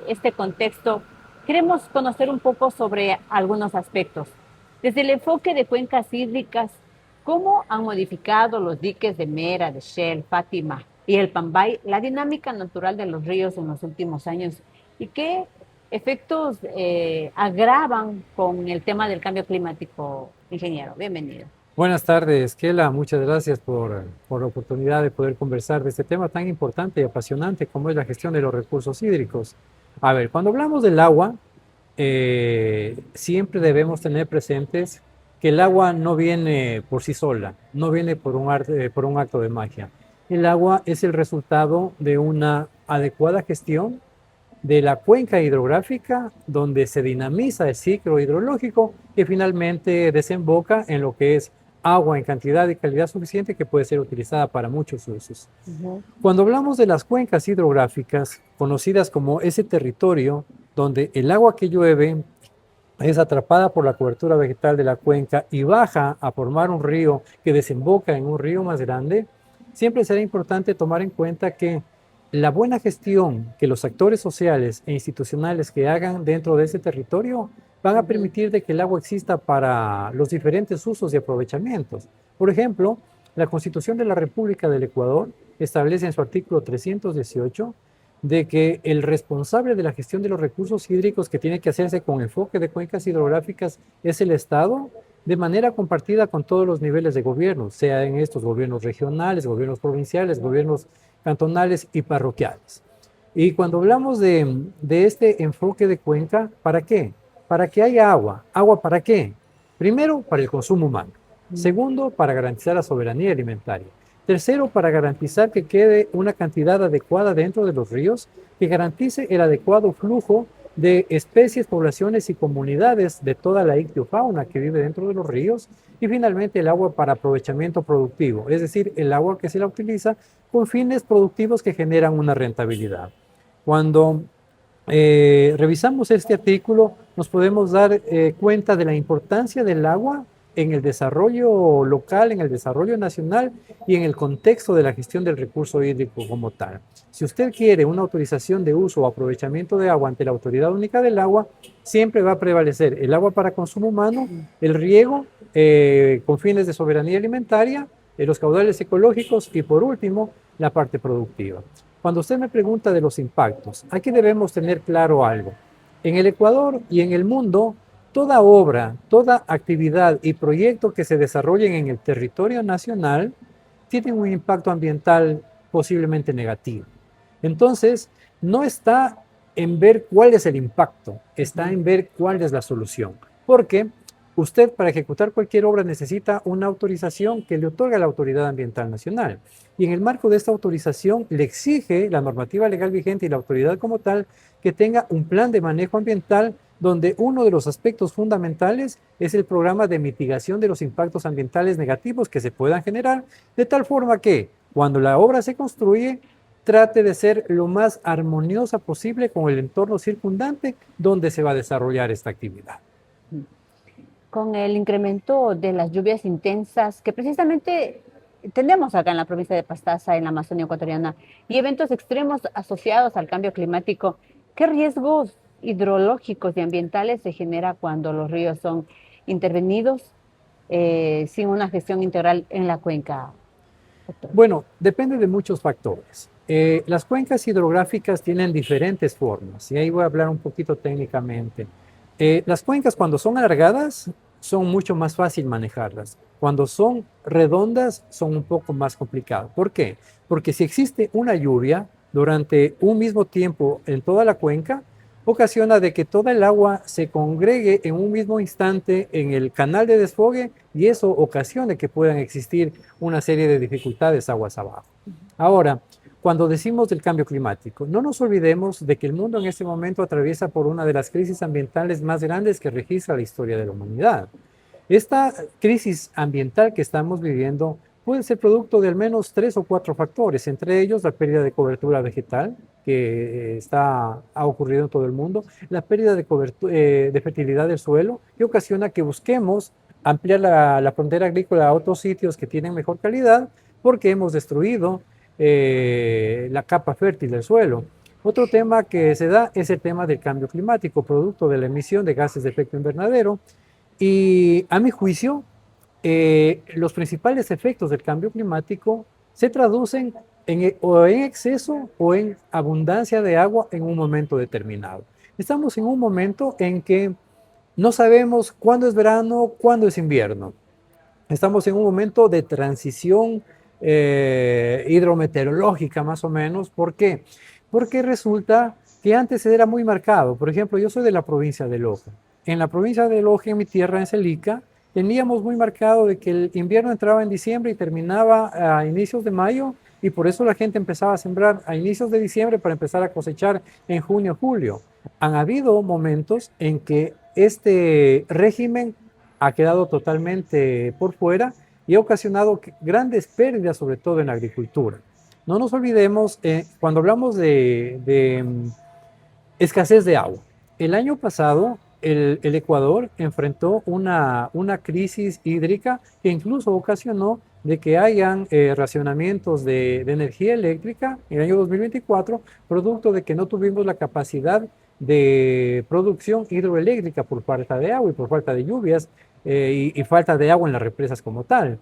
este contexto, queremos conocer un poco sobre algunos aspectos. Desde el enfoque de cuencas hídricas, ¿cómo han modificado los diques de Mera, de Shell, Fátima y el Pambay la dinámica natural de los ríos en los últimos años? ¿Y qué efectos agravan con el tema del cambio climático, ingeniero? Bienvenido. Buenas tardes, Kela. Muchas gracias por la oportunidad de poder conversar de este tema tan importante y apasionante como es la gestión de los recursos hídricos. A ver, cuando hablamos del agua, siempre debemos tener presentes que el agua no viene por sí sola, no viene por un acto de magia. El agua es el resultado de una adecuada gestión de la cuenca hidrográfica, donde se dinamiza el ciclo hidrológico que finalmente desemboca en lo que es agua en cantidad y calidad suficiente que puede ser utilizada para muchos usos. Ujú. Cuando hablamos de las cuencas hidrográficas, conocidas como ese territorio donde el agua que llueve es atrapada por la cobertura vegetal de la cuenca y baja a formar un río que desemboca en un río más grande, siempre será importante tomar en cuenta que la buena gestión que los actores sociales e institucionales que hagan dentro de ese territorio van a Ujú. permitir de que el agua exista para los diferentes usos y aprovechamientos. Por ejemplo, la Constitución de la República del Ecuador establece en su artículo 318 de que el responsable de la gestión de los recursos hídricos que tiene que hacerse con enfoque de cuencas hidrográficas es el Estado, de manera compartida con todos los niveles de gobierno, sea en estos gobiernos regionales, gobiernos provinciales, gobiernos cantonales y parroquiales. Y cuando hablamos de este enfoque de cuenca, ¿para qué? Para que haya agua. ¿Agua para qué? Primero, para el consumo humano. Segundo, para garantizar la soberanía alimentaria. Tercero, para garantizar que quede una cantidad adecuada dentro de los ríos que garantice el adecuado flujo de especies, poblaciones y comunidades de toda la ictiofauna que vive dentro de los ríos. Y finalmente el agua para aprovechamiento productivo, es decir, el agua que se la utiliza con fines productivos que generan una rentabilidad. Cuando revisamos este artículo, nos podemos dar cuenta de la importancia del agua en el desarrollo local, en el desarrollo nacional y en el contexto de la gestión del recurso hídrico como tal. Si usted quiere una autorización de uso o aprovechamiento de agua ante la Autoridad Única del Agua, siempre va a prevalecer el agua para consumo humano, el riego con fines de soberanía alimentaria, los caudales ecológicos y por último, la parte productiva. Cuando usted me pregunta de los impactos, aquí debemos tener claro algo. En el Ecuador y en el mundo, toda obra, toda actividad y proyecto que se desarrollen en el territorio nacional tienen un impacto ambiental posiblemente negativo. Entonces, no está en ver cuál es el impacto, está en ver cuál es la solución. Porque usted para ejecutar cualquier obra necesita una autorización que le otorga la Autoridad Ambiental Nacional. Y en el marco de esta autorización le exige la normativa legal vigente y la autoridad como tal que tenga un plan de manejo ambiental donde uno de los aspectos fundamentales es el programa de mitigación de los impactos ambientales negativos que se puedan generar, de tal forma que cuando la obra se construye, trate de ser lo más armoniosa posible con el entorno circundante donde se va a desarrollar esta actividad. Con el incremento de las lluvias intensas que precisamente tenemos acá en la provincia de Pastaza, en la Amazonía ecuatoriana, y eventos extremos asociados al cambio climático, ¿qué riesgos hidrológicos y ambientales se genera cuando los ríos son intervenidos sin una gestión integral en la cuenca, doctor? Bueno, depende de muchos factores. Las cuencas hidrográficas tienen diferentes formas y ahí voy a hablar un poquito técnicamente. Las cuencas cuando son alargadas son mucho más fácil manejarlas. Cuando son redondas son un poco más complicadas. ¿Por qué? Porque si existe una lluvia durante un mismo tiempo en toda la cuenca, ocasiona de que toda el agua se congregue en un mismo instante en el canal de desfogue y eso ocasiona que puedan existir una serie de dificultades aguas abajo. Ahora, cuando decimos del cambio climático, no nos olvidemos de que el mundo en este momento atraviesa por una de las crisis ambientales más grandes que registra la historia de la humanidad. Esta crisis ambiental que estamos viviendo puede ser producto de al menos tres o cuatro factores, entre ellos la pérdida de cobertura vegetal, que ha ocurrido en todo el mundo, la pérdida de fertilidad del suelo, que ocasiona que busquemos ampliar la frontera agrícola a otros sitios que tienen mejor calidad, porque hemos destruido la capa fértil del suelo. Otro tema que se da es el tema del cambio climático, producto de la emisión de gases de efecto invernadero. Y a mi juicio, los principales efectos del cambio climático se traducen o en exceso o en abundancia de agua en un momento determinado. Estamos en un momento en que no sabemos cuándo es verano, cuándo es invierno. Estamos en un momento de transición hidrometeorológica más o menos. ¿Por qué? Porque resulta que antes era muy marcado. Por ejemplo, yo soy de la provincia de Loja. En la provincia de Loja, en mi tierra, en Celica, teníamos muy marcado de que el invierno entraba en diciembre y terminaba a inicios de mayo, y por eso la gente empezaba a sembrar a inicios de diciembre para empezar a cosechar en junio, julio. Han habido momentos en que este régimen ha quedado totalmente por fuera y ha ocasionado grandes pérdidas, sobre todo en la agricultura. No nos olvidemos, cuando hablamos de escasez de agua. El año pasado, el Ecuador enfrentó una crisis hídrica que incluso ocasionó de que hayan racionamientos de energía eléctrica en el año 2024, producto de que no tuvimos la capacidad de producción hidroeléctrica por falta de agua y por falta de lluvias y falta de agua en las represas como tal.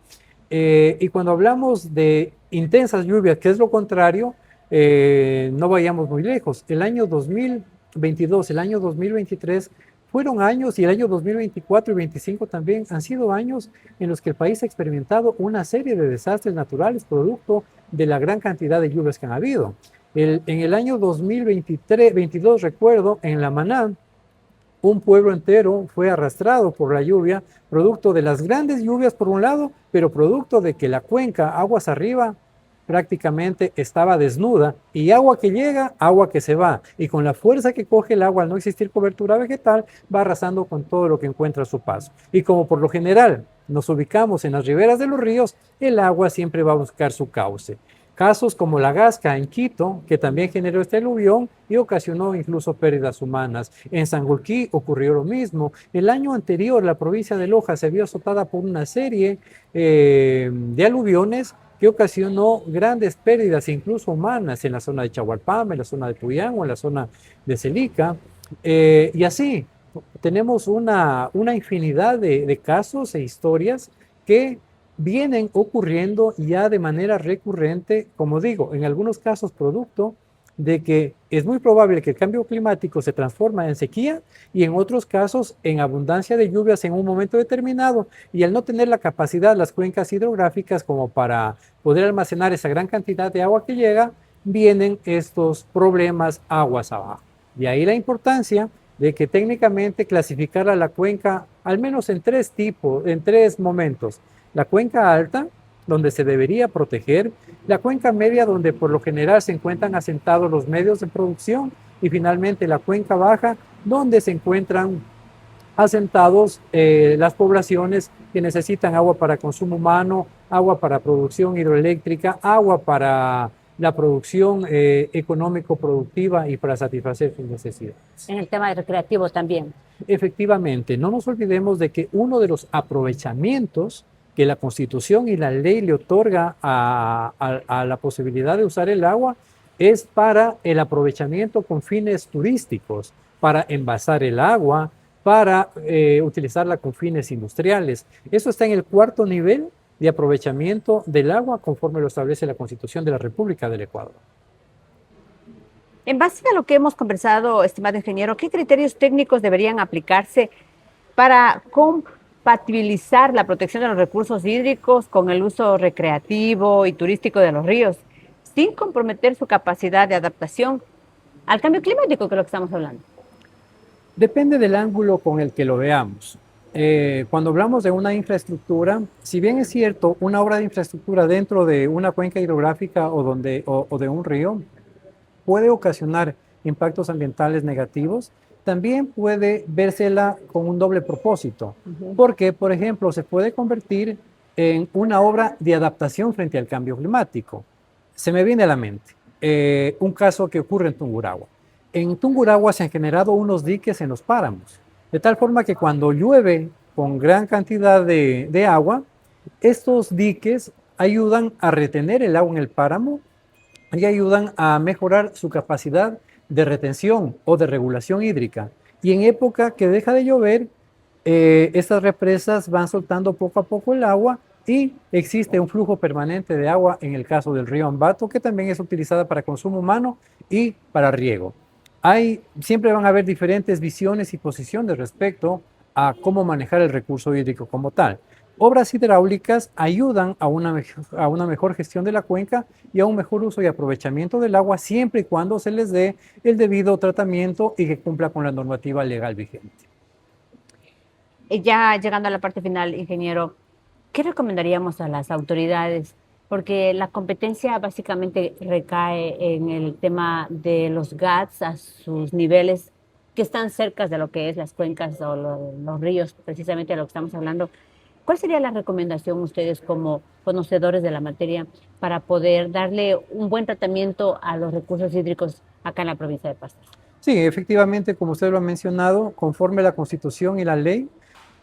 Y cuando hablamos de intensas lluvias, que es lo contrario, no vayamos muy lejos. El año 2022, el año 2023 fueron años, y el año 2024 y 2025 también han sido años en los que el país ha experimentado una serie de desastres naturales producto de la gran cantidad de lluvias que han habido. En el año 2022, recuerdo, en La Maná, un pueblo entero fue arrastrado por la lluvia, producto de las grandes lluvias por un lado, pero producto de que la cuenca, aguas arriba, prácticamente estaba desnuda, y agua que llega, agua que se va, y con la fuerza que coge el agua al no existir cobertura vegetal, va arrasando con todo lo que encuentra a su paso. Y como por lo general nos ubicamos en las riberas de los ríos, el agua siempre va a buscar su cauce. Casos como la Gasca en Quito, que también generó este aluvión y ocasionó incluso pérdidas humanas. En Sangolquí ocurrió lo mismo. El año anterior, la provincia de Loja se vio azotada por una serie de aluviones que ocasionó grandes pérdidas, incluso humanas, en la zona de Chahualpama, en la zona de Puyán o en la zona de Celica. Y así tenemos una infinidad de casos e historias que vienen ocurriendo ya de manera recurrente, como digo, en algunos casos producto de que es muy probable que el cambio climático se transforme en sequía, y en otros casos en abundancia de lluvias en un momento determinado, y al no tener la capacidad las cuencas hidrográficas como para poder almacenar esa gran cantidad de agua que llega, vienen estos problemas aguas abajo. Y ahí la importancia de que técnicamente clasificar a la cuenca al menos en tres tipos, en tres momentos: la cuenca alta, donde se debería proteger; la cuenca media, donde por lo general se encuentran asentados los medios de producción; y finalmente la cuenca baja, donde se encuentran asentados las poblaciones que necesitan agua para consumo humano, agua para producción hidroeléctrica, agua para la producción económico-productiva y para satisfacer sus necesidades. En el tema recreativo también. Efectivamente, no nos olvidemos de que uno de los aprovechamientos que la Constitución y la ley le otorga a la posibilidad de usar el agua es para el aprovechamiento con fines turísticos, para envasar el agua, para utilizarla con fines industriales. Eso está en el cuarto nivel de aprovechamiento del agua, conforme lo establece la Constitución de la República del Ecuador. En base a lo que hemos conversado, estimado ingeniero, ¿qué criterios técnicos deberían aplicarse para compatibilizar la protección de los recursos hídricos con el uso recreativo y turístico de los ríos, sin comprometer su capacidad de adaptación al cambio climático, que es lo que estamos hablando? Depende del ángulo con el que lo veamos. Cuando hablamos de una infraestructura, si bien es cierto, una obra de infraestructura dentro de una cuenca hidrográfica o de un río puede ocasionar impactos ambientales negativos, también puede vérsela con un doble propósito. Porque, por ejemplo, se puede convertir en una obra de adaptación frente al cambio climático. Se me viene a la mente un caso que ocurre en Tungurahua. En Tungurahua se han generado unos diques en los páramos, de tal forma que cuando llueve con gran cantidad de agua, estos diques ayudan a retener el agua en el páramo y ayudan a mejorar su capacidad de retención o de regulación hídrica. Y en época que deja de llover, estas represas van soltando poco a poco el agua y existe un flujo permanente de agua en el caso del río Ambato, que también es utilizada para consumo humano y para riego. Siempre van a haber diferentes visiones y posiciones respecto a cómo manejar el recurso hídrico como tal. Obras hidráulicas ayudan a una mejor gestión de la cuenca y a un mejor uso y aprovechamiento del agua siempre y cuando se les dé el debido tratamiento y que cumpla con la normativa legal vigente. Ya llegando a la parte final, ingeniero, ¿qué recomendaríamos a las autoridades? Porque la competencia básicamente recae en el tema de los GATS a sus niveles que están cerca de lo que es las cuencas o los ríos, precisamente de lo que estamos hablando. ¿Cuál sería la recomendación ustedes como conocedores de la materia para poder darle un buen tratamiento a los recursos hídricos acá en la provincia de Pasto? Sí, efectivamente, como usted lo ha mencionado, conforme la Constitución y la ley,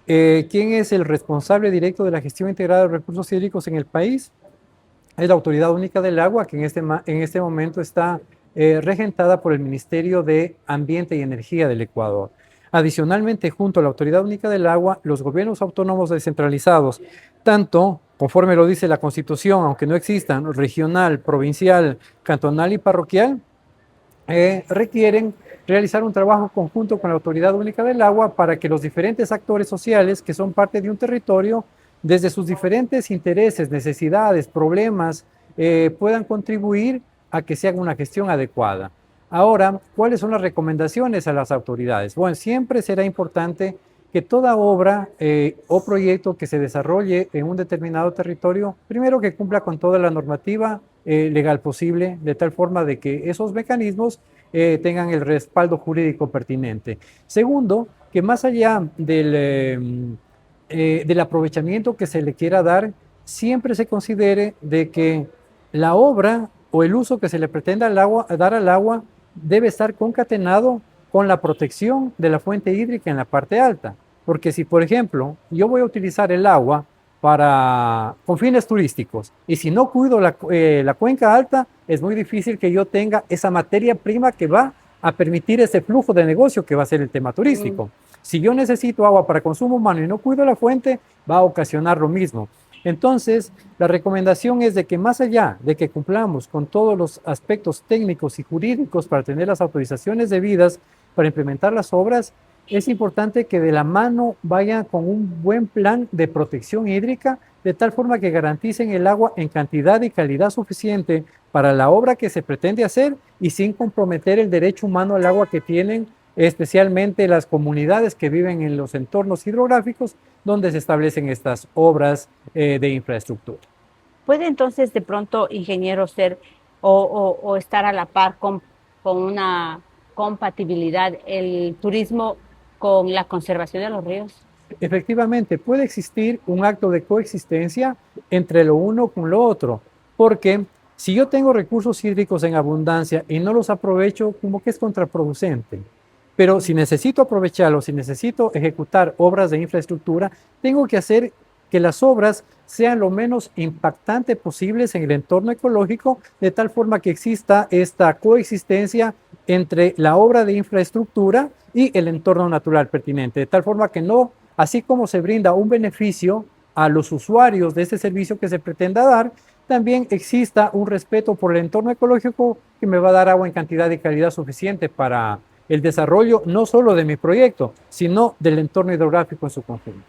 ¿quién es el responsable directo de la gestión integrada de recursos hídricos en el país? Es la Autoridad Única del Agua, que en este momento está regentada por el Ministerio de Ambiente y Energía del Ecuador. Adicionalmente, junto a la Autoridad Única del Agua, los gobiernos autónomos descentralizados, tanto conforme lo dice la Constitución, aunque no existan, regional, provincial, cantonal y parroquial, requieren realizar un trabajo conjunto con la Autoridad Única del Agua para que los diferentes actores sociales que son parte de un territorio, desde sus diferentes intereses, necesidades, problemas, puedan contribuir a que se haga una gestión adecuada. Ahora, ¿cuáles son las recomendaciones a las autoridades? Bueno, siempre será importante que toda obra o proyecto que se desarrolle en un determinado territorio, primero que cumpla con toda la normativa legal posible, de tal forma de que esos mecanismos tengan el respaldo jurídico pertinente. Segundo, que más allá del aprovechamiento que se le quiera dar, siempre se considere de que la obra o el uso que se le pretenda dar al agua debe estar concatenado con la protección de la fuente hídrica en la parte alta. Porque si, por ejemplo, yo voy a utilizar el agua con fines turísticos y si no cuido la cuenca alta, es muy difícil que yo tenga esa materia prima que va a permitir ese flujo de negocio que va a ser el tema turístico. Si yo necesito agua para consumo humano y no cuido la fuente, va a ocasionar lo mismo. Entonces, la recomendación es de que más allá de que cumplamos con todos los aspectos técnicos y jurídicos para tener las autorizaciones debidas para implementar las obras, es importante que de la mano vayan con un buen plan de protección hídrica, de tal forma que garanticen el agua en cantidad y calidad suficiente para la obra que se pretende hacer y sin comprometer el derecho humano al agua que tienen especialmente las comunidades que viven en los entornos hidrográficos donde se establecen estas obras de infraestructura. ¿Puede entonces de pronto, ingeniero, ser o estar a la par con una compatibilidad el turismo con la conservación de los ríos? Efectivamente, puede existir un acto de coexistencia entre lo uno con lo otro, porque si yo tengo recursos hídricos en abundancia y no los aprovecho, como que es contraproducente. Pero si necesito aprovecharlos, si necesito ejecutar obras de infraestructura, tengo que hacer que las obras sean lo menos impactantes posibles en el entorno ecológico, de tal forma que exista esta coexistencia entre la obra de infraestructura y el entorno natural pertinente, de tal forma que no, así como se brinda un beneficio a los usuarios de este servicio que se pretenda dar, también exista un respeto por el entorno ecológico que me va a dar agua en cantidad y calidad suficiente para el desarrollo no solo de mi proyecto, sino del entorno hidrográfico en su conjunto.